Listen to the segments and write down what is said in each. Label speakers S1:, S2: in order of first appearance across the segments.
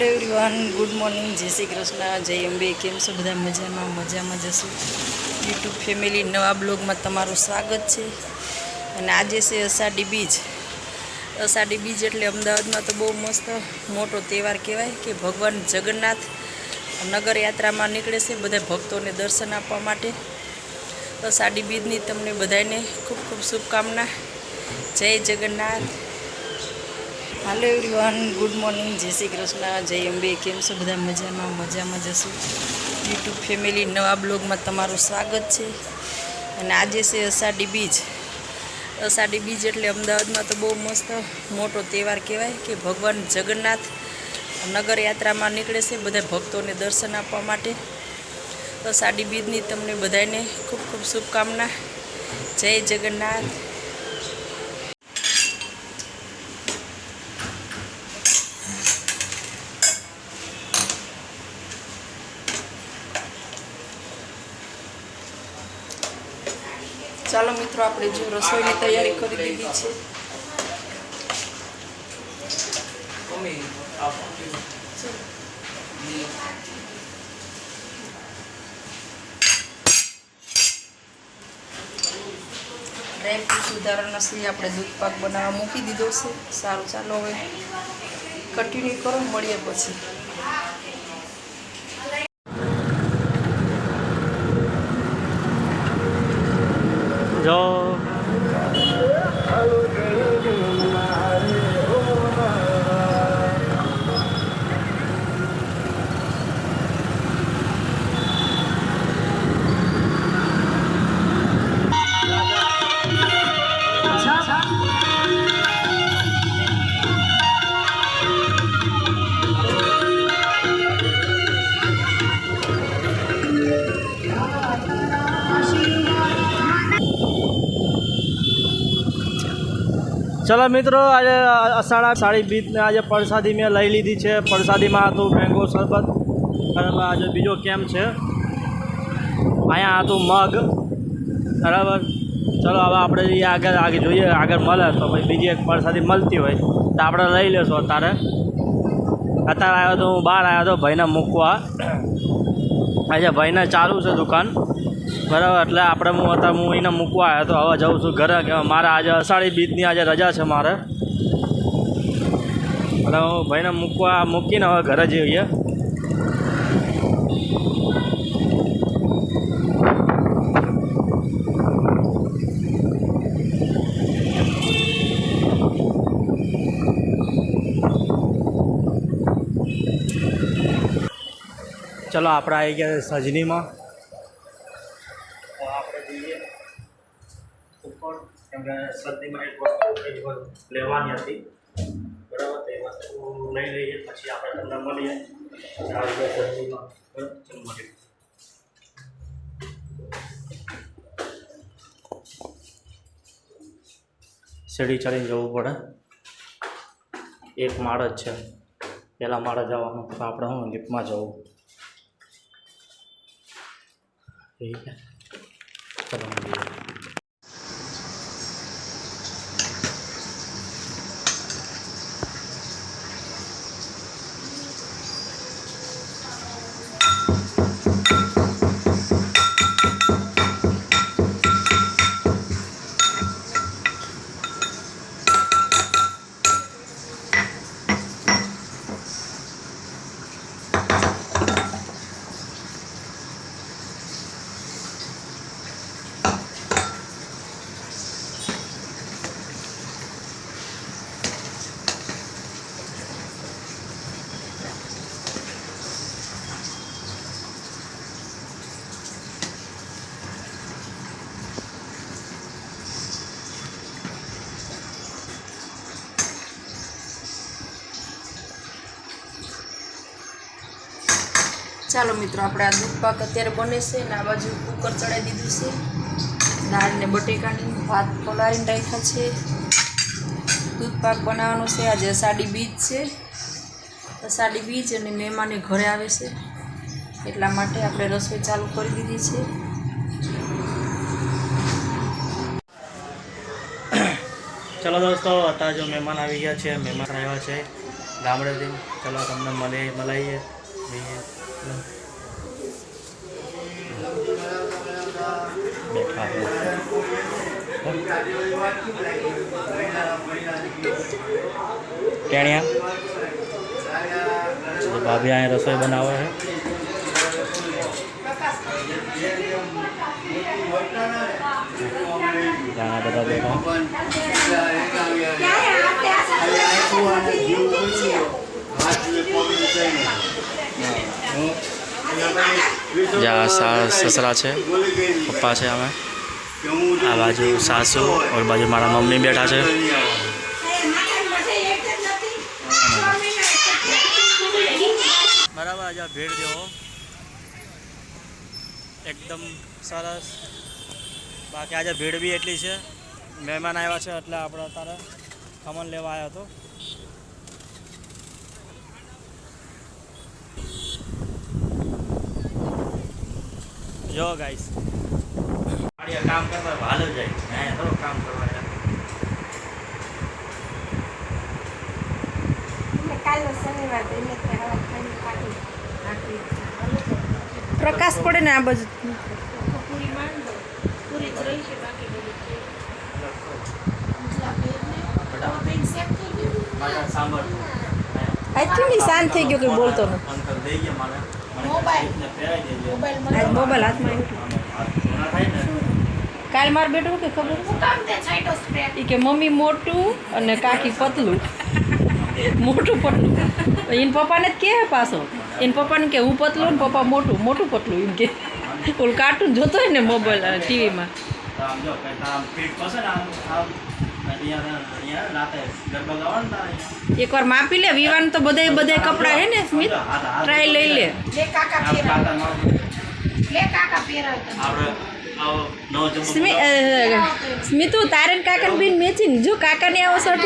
S1: Hello everyone, good morning, जय श्री कृष्ण, जय अंबे। केम छो बधा? मजामां जशो। यूट्यूब फेमिली नवा ब्लॉग में तमारुं स्वागत है। अने आजे छे अषाढ़ी बीज। अषाढ़ी बीज एटले अमदावाद में तो बहुत मस्त मोटो तहेवार कहेवाय के भगवान जगन्नाथ नगर यात्रा में निकळे छे बधा भक्तों ने दर्शन आपवा माटे। अषाढ़ी बीजनी तमने बधाने खूब खूब शुभकामना। जय Jagannath. Hello everyone, good morning, जय श्री कृष्ण, जय अंबे। केम छो बधा? मजामां जशो। यूट्यूब फेमिली नवा ब्लॉग में तमारुं स्वागत है। अने आजे छे अषाढ़ी बीज। अषाढ़ी बीज एटले अमदावाद में तो बहुत मस्त मोटो तहेवार कहेवाय के भगवान जगन्नाथ नगर यात्रा में निकळे छे बधा भक्तों ने दर्शन आपवा माटे। अषाढ़ी बीजनी तमने बधाने खूब खूब शुभकामना। जय जगन्नाथ। चलो मित्रों, आपणे जो रसोईनी तैयारी करी दीधी है। ड्रायफ्रूट सुधारवाना छे, आपणे दूध पाक बनाववा मूकी दीधो छे। सारूं, चालो हवे कंटिन्यू करो, मळीए पछी।
S2: जो चलो मित्रों, आज अषाढ़ी बीज ने आज प्रसादी में लई लीधी है। प्रसादी में तो मैंगो शरबत बराबर। आज बीजो केम है अँ तो मग बराबर। चलो हवे आपणे आगे आगे जोईए, आगे मळे तो भाई बीजी एक प्रसादी मळती होय तो आपणे लई लेशो। अत्यारे आव्यो तो हूँ बहार आव्यो तो भाईने मूकवा। आज भाईने चालू है दुकान बराबर, એટલે આપણે હું એને મૂકવા આવ્યો તો હવે જાઉં છું ઘરે કે મારે આજે અષાઢી બીજની આજે રજા છે મારે, એટલે હું ભાઈને મૂકીને હવે ઘરે જઈએ। ચલો આપણે આવી ગયા સજનીમાં। કેમ કે સદીમાં એક વસ્તુ લેવાની હતી બરાબર, તે વસ્તુ લઈ લઈએ પછી આપણે તમને મળીએ સદીમાં। ચલો મળીએ। સીડી ચડીને જવું પડે, એક માળ જ છે, પહેલા માળે જવાનું તો આપણે શું લિફ્ટમાં જવું। ठीक है, चलो મળીએ।
S1: ચાલો મિત્રો, આપણે આ દૂધ પાક અત્યારે બને છે ને આ બાજુ કુકર ચડાવી દીધું છે। દાળ ને બટેકાની ભાત પલાળીને રાખ્યા છે। દૂધ પાક બનાવવાનો છે। આજે અષાઢી બીજ છે। અષાઢી બીજ અને મહેમાને ઘરે આવે છે એટલા માટે આપણે રસોઈ ચાલુ કરી દીધી છે।
S2: चलो दोस्तों, आता जो मेहमान आ गया है, मेहमान आया है ગામડેથી. ચલો તમને મલાઈએ બેઠા ટેણિયા ભાભી અહીંયા રસોઈ બનાવે છે. ઘણા બધા બેઠા. જ્યાં સસરા છે, પપ્પા છે, અમે આ બાજુ સાસુ और બાજુ મારા મમ્મી બેઠા છે. બરાબર આજે ભીડ જેવો એકદમ સરસ. બાકી આજે ભીડ બી એટલી છે. મહેમાન આવ્યા છે એટલે આપણે અત્યારે ખમણ લેવા આવ્યો હતો. જો ગાઈસ કામ કરતા હાલ જાય થોડું કામ કરવા.
S1: પ્રકાશ પડે ને આ બાજુ. આજથી શાંત થઈ ગયો કે બોલતો નથી. મોબાઈલ હાથમાં કાલ મારે બેટું કે ખબર એ કે મમ્મી મોટું અને કાકી પતલું. મોટું પતલું એને પપ્પાને જ કહે પાછો. એને પપ્પાને કે હું પતલું ને પપ્પા મોટું પતલું એમ કે. ઓલું કાર્ટૂન જોતો હોય ને મોબાઈલ ટીવીમાં. એકવાર માપી લે. વિવાન તો બધા કપડાં હે ને સ્મિત, ટ્રાય લઈ લે. સ્મિતુ તારે ને કાકા બેન મેચિંગ. જો કાકા ને આવો શર્ટ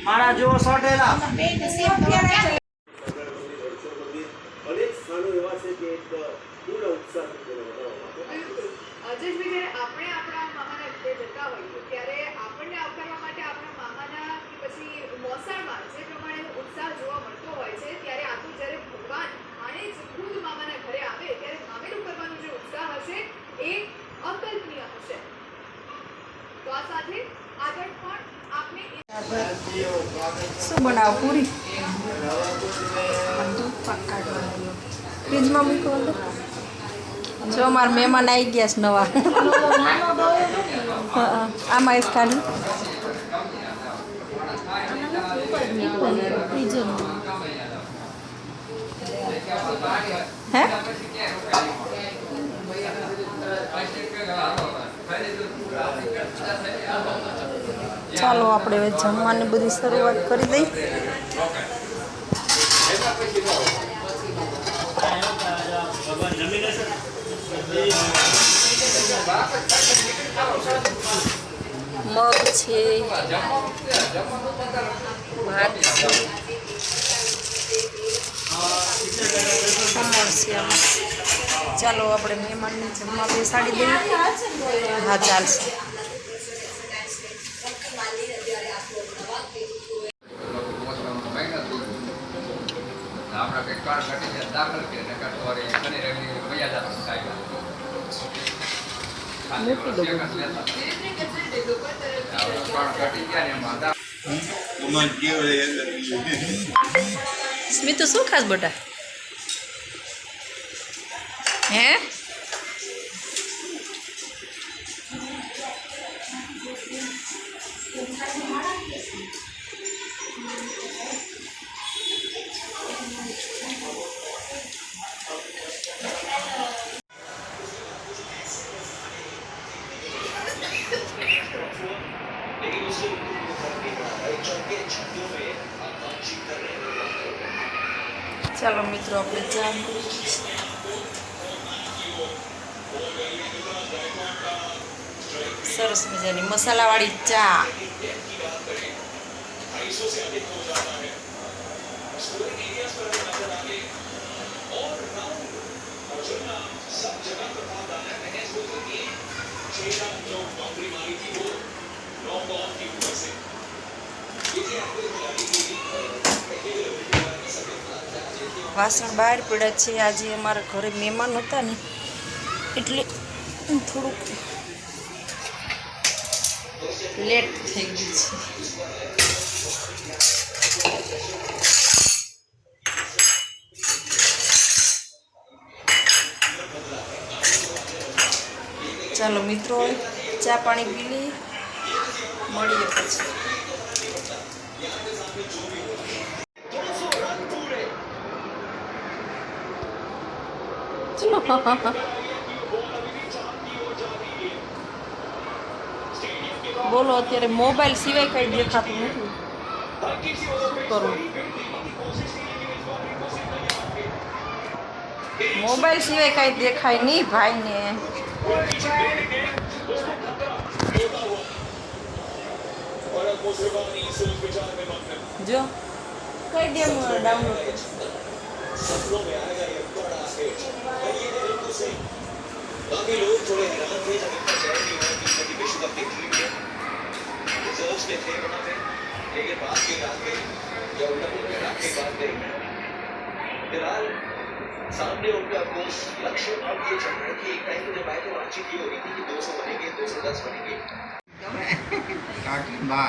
S2: મારા જેવો શર્ટ
S3: જયેશભાઈ, આપણે આપણા મામાના ઘરે જતા હોઈએ ત્યારે આપણને આવકારવા માટે આપણા મામાના કે પછી મોસાળમાં જે પ્રમાણેનો ઉત્સાહ જોવા મળતો હોય છે, ત્યારે આ તો જ્યારે ભગવાન આણે જ ખુદ મામાના ઘરે આવે ત્યારે મામેરું કરવાનો જે ઉત્સાહ હશે એ અકલ્પનીય હશે. તો આ સાથે આગળ પણ આપણે
S1: શું બનાવો? પૂરી ફ્રીજમાં મૂકો. જો મારા મહેમાન આવી ગયા છે નવા. આમાં એક ખાલી હે ચાલો આપણે હવે જમવાની બધી શરૂઆત કરી દઈ. મગ છે, ભાત છે, ખમણ છે. ચાલો આપણે મહેમાનને જમવા બેસાડી દઈએ. હા ચાલશે. સ્મિતુ શું ખાસ બેટા? હે ચાલો મિત્રો આપણે ચા સરસ મજાની મસાલાવાળી ચા. વાસણ બહાર પડ્યા છે. આજે અમારા ઘરે મહેમાન હતા ને એટલે થોડુંક લેટ થઈ ગયું છે. ચાલો મિત્રો ચા પાણી પી લઈએ, મળીએ પછી. બોલો, અત્યારે મોબાઈલ સિવાય કઈ દેખાતું નથી. શું કરું? મોબાઈલ સિવાય કઈ દેખાય નહીં ભાઈને. જો કઈ ગેમ ડાઉનલોડ
S4: बाकी लोग थोड़े हैरान थे जब इतना चैन नहीं हुआ कि कभी विश्व कप देख लेंगे रिजर्व्स में थे वहाँ पे लेकिन बात की रात गई या उल्टा पुल्टा रात की बात गई फिलहाल सामने उनका कोर्स लक्ष्य अब ये चल रहा है कि एक टाइम पे जब आए तो बातचीत ये हो रही थी कि 200 बनेंगे 210 बनेंगे
S5: કાકી બા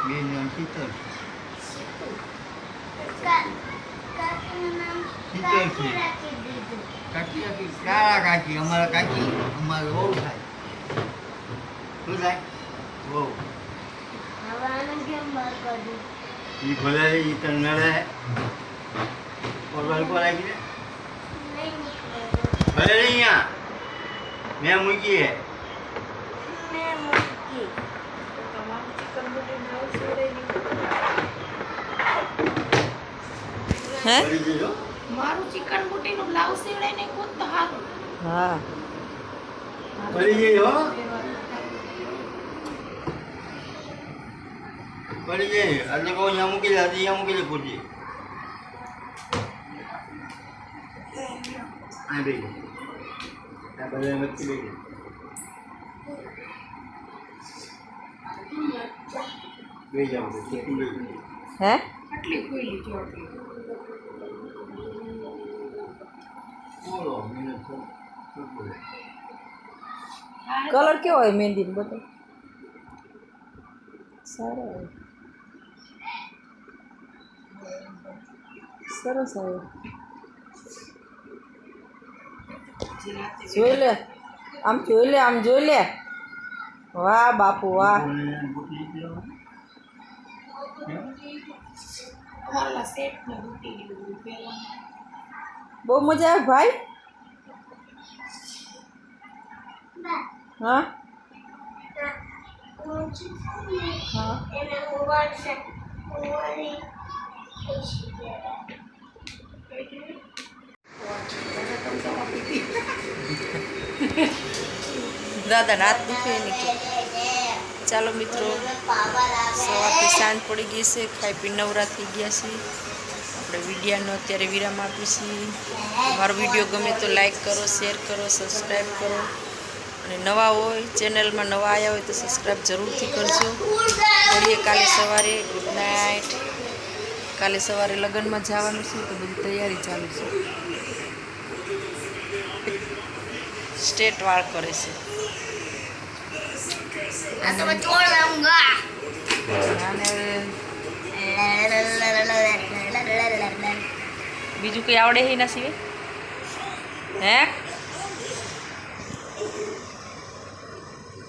S5: બેન નામ શીતલ શીતલ છે કાકી કાકી કાળા કાકી અમારા કાકી અમારે બહુ થાય શું થાય બહુ એ ભલે એ તને નડે ઓરવાલ કો લાગી ને ભલે અહીંયા મેં મૂકી
S1: હે?
S5: પડી ગયો
S6: મારું ચિકન બુટીનું બ્લાઉઝ સીવડાઈ નાખ્યું તો સારું.
S1: હા,
S5: પડી ગયો પડી ગઈ એટલે કહું અહીંયા મૂકી દે અહીંયા મૂકી દે પૂછી આ બે આ બધા નથી લઈ ગઈ બે જાવ કેટલી લઈ ગઈ
S1: હે?
S6: આટલી ખુલ્લી જો આટલી.
S5: બોલો મને શું બોલે
S1: કલર કેવો હોય મહેંદીનો? બધો સારો હોય, સરસ આવે. જોઈ લે, આમ જોઈ લે, આમ જોઈ લે. વાહ બાપુ વાહ.
S6: અમારા સેટને બુટી લીધું પહેલા.
S1: બહુ મજા આવે ભાઈ. હા હા, દાદા રાત દુખે નહીં. ચાલો મિત્રો, સવારથી સાંજ પડી ગઈ છે, ખાઈ પી નવરા થઈ ગયા છીએ. આપણે વિડીયોનો અત્યારે વિરામ આપીશું. મારો વિડીયો ગમે તો લાઈક કરો, શેર કરો, સબસ્ક્રાઈબ કરો, અને નવા હોય ચેનલમાં નવા આવ્યા હોય તો સબસ્ક્રાઈબ જરૂરથી કરજો. મળીએ કાલે સવારે. Good night. કાલે સવારે લગ્નમાં જવાનું છે તો બધી તૈયારી ચાલુ છે. સ્ટેટ વાળ કરે છે. અને બીજું કંઈ આવડે છે એના સિવાય? હે?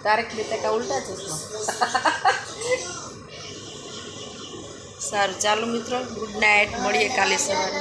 S1: તારે બેટા ઉલટા ચશ્મા. સારું ચાલો મિત્રો, ગુડ નાઇટ. મળીએ કાલે સવારે.